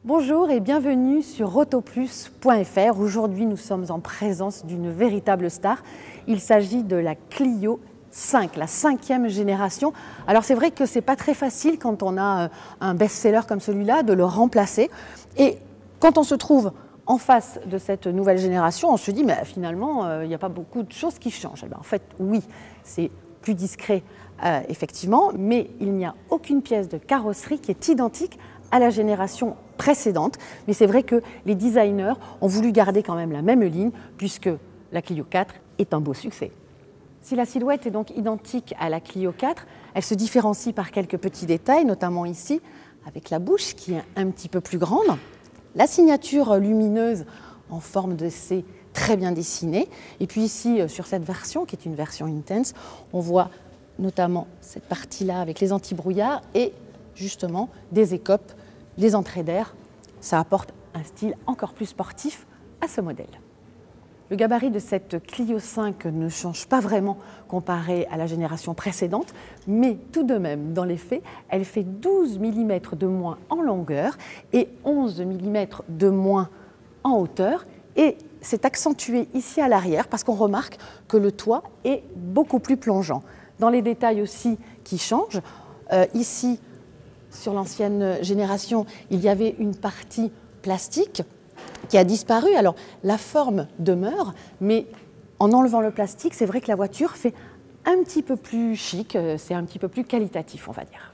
Bonjour et bienvenue sur autoplus.fr. Aujourd'hui, nous sommes en présence d'une véritable star. Il s'agit de la Clio 5, la 5e génération. Alors c'est vrai que c'est pas très facile quand on a un best-seller comme celui-là de le remplacer. Et quand on se trouve en face de cette nouvelle génération, on se dit mais finalement il n'y a pas beaucoup de choses qui changent. En fait oui, c'est plus discret effectivement, mais il n'y a aucune pièce de carrosserie qui est identique à la génération précédente. Mais c'est vrai que les designers ont voulu garder quand même la même ligne puisque la Clio 4 est un beau succès. Si la silhouette est donc identique à la Clio 4, elle se différencie par quelques petits détails, notamment ici avec la bouche qui est un petit peu plus grande, la signature lumineuse en forme de C très bien dessinée, et puis ici sur cette version qui est une version Intense, on voit notamment cette partie-là avec les anti-brouillards et justement des écopes, les entrées d'air. Ça apporte un style encore plus sportif à ce modèle. Le gabarit de cette Clio 5 ne change pas vraiment comparé à la génération précédente, mais tout de même, dans les faits, elle fait 12 mm de moins en longueur et 11 mm de moins en hauteur. Et c'est accentué ici à l'arrière parce qu'on remarque que le toit est beaucoup plus plongeant. Dans les détails aussi qui changent, ici, sur l'ancienne génération, il y avait une partie plastique qui a disparu. Alors, la forme demeure, mais en enlevant le plastique, c'est vrai que la voiture fait un petit peu plus chic, c'est un petit peu plus qualitatif, on va dire.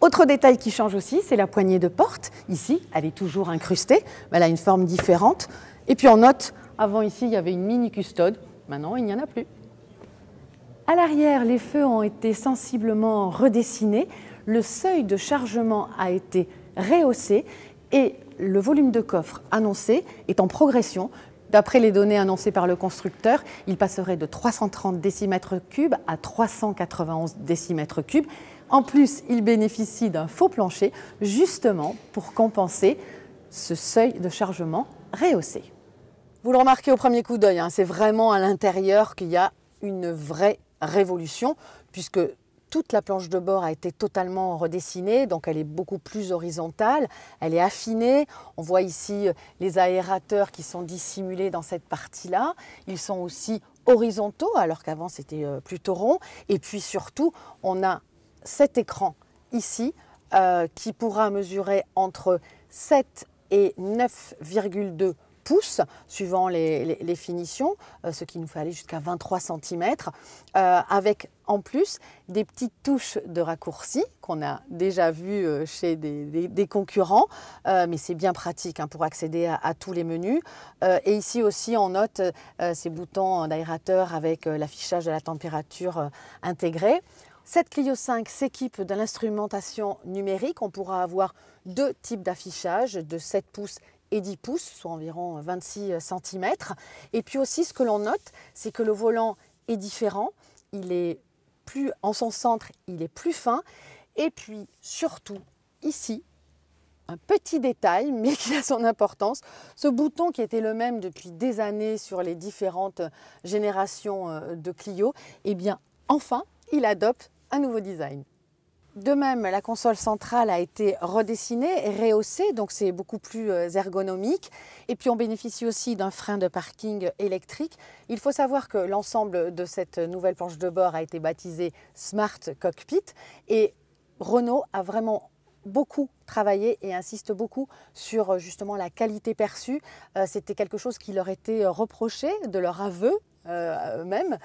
Autre détail qui change aussi, c'est la poignée de porte. Ici, elle est toujours incrustée, mais elle a une forme différente. Et puis on note, avant ici, il y avait une mini custode. Maintenant, il n'y en a plus. À l'arrière, les feux ont été sensiblement redessinés. Le seuil de chargement a été rehaussé et le volume de coffre annoncé est en progression. D'après les données annoncées par le constructeur, il passerait de 330 décimètres3 à 391 décimètres3. En plus, il bénéficie d'un faux plancher, justement pour compenser ce seuil de chargement rehaussé. Vous le remarquez au premier coup d'œil, c'est vraiment à l'intérieur qu'il y a une vraie révolution, puisque toute la planche de bord a été totalement redessinée, donc elle est beaucoup plus horizontale, elle est affinée. On voit ici les aérateurs qui sont dissimulés dans cette partie-là. Ils sont aussi horizontaux, alors qu'avant c'était plutôt rond. Et puis surtout, on a cet écran ici qui pourra mesurer entre 7 et 9,2 pouces, suivant les finitions, ce qui nous fait aller jusqu'à 23 cm, avec en plus des petites touches de raccourci qu'on a déjà vues chez des concurrents, mais c'est bien pratique pour accéder à tous les menus. Et ici aussi, on note ces boutons d'aérateur avec l'affichage de la température intégré. Cette Clio 5 s'équipe de l'instrumentation numérique. On pourra avoir deux types d'affichage, de 7 pouces et 10 pouces, soit environ 26 cm. Et puis aussi, ce que l'on note, c'est que le volant est différent. Il est plus en son centre, il est plus fin. Et puis surtout, ici, un petit détail, mais qui a son importance, ce bouton qui était le même depuis des années sur les différentes générations de Clio, eh bien, enfin, il adopte un nouveau design. De même, la console centrale a été redessinée et rehaussée, donc c'est beaucoup plus ergonomique. Et puis on bénéficie aussi d'un frein de parking électrique. Il faut savoir que l'ensemble de cette nouvelle planche de bord a été baptisée Smart Cockpit. Et Renault a vraiment beaucoup travaillé et insiste beaucoup sur justement la qualité perçue. C'était quelque chose qui leur était reproché de leur aveu. Même.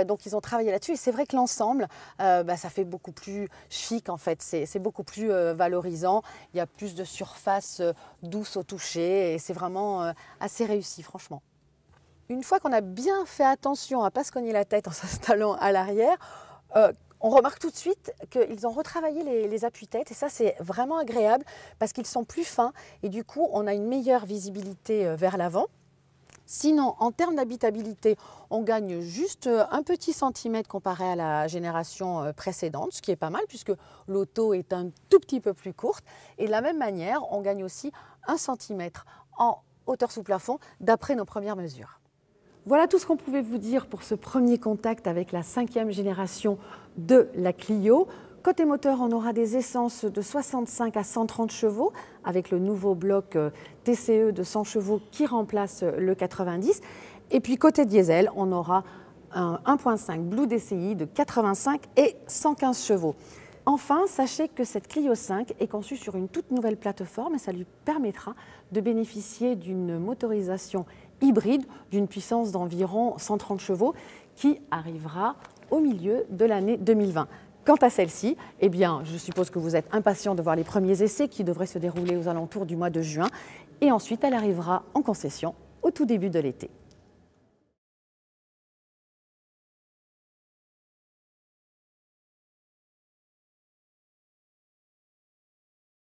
Donc ils ont travaillé là-dessus et c'est vrai que l'ensemble, ça fait beaucoup plus chic en fait, c'est beaucoup plus valorisant, il y a plus de surface douce au toucher et c'est vraiment assez réussi franchement. Une fois qu'on a bien fait attention à ne pas se cogner la tête en s'installant à l'arrière, on remarque tout de suite qu'ils ont retravaillé les appuis-têtes et ça c'est vraiment agréable parce qu'ils sont plus fins et du coup on a une meilleure visibilité vers l'avant. Sinon, en termes d'habitabilité, on gagne juste un petit centimètre comparé à la génération précédente, ce qui est pas mal puisque l'auto est un tout petit peu plus courte. Et de la même manière, on gagne aussi 1 centimètre en hauteur sous plafond d'après nos premières mesures. Voilà tout ce qu'on pouvait vous dire pour ce premier contact avec la 5e génération de la Clio. Côté moteur, on aura des essences de 65 à 130 chevaux avec le nouveau bloc TCE de 100 chevaux qui remplace le 90. Et puis côté diesel, on aura un 1.5 Blue DCI de 85 et 115 chevaux. Enfin, sachez que cette Clio 5 est conçue sur une toute nouvelle plateforme et ça lui permettra de bénéficier d'une motorisation hybride d'une puissance d'environ 130 chevaux qui arrivera au milieu de l'année 2020. Quant à celle-ci, eh bien, je suppose que vous êtes impatient de voir les premiers essais qui devraient se dérouler aux alentours du mois de juin. Et ensuite, elle arrivera en concession au tout début de l'été.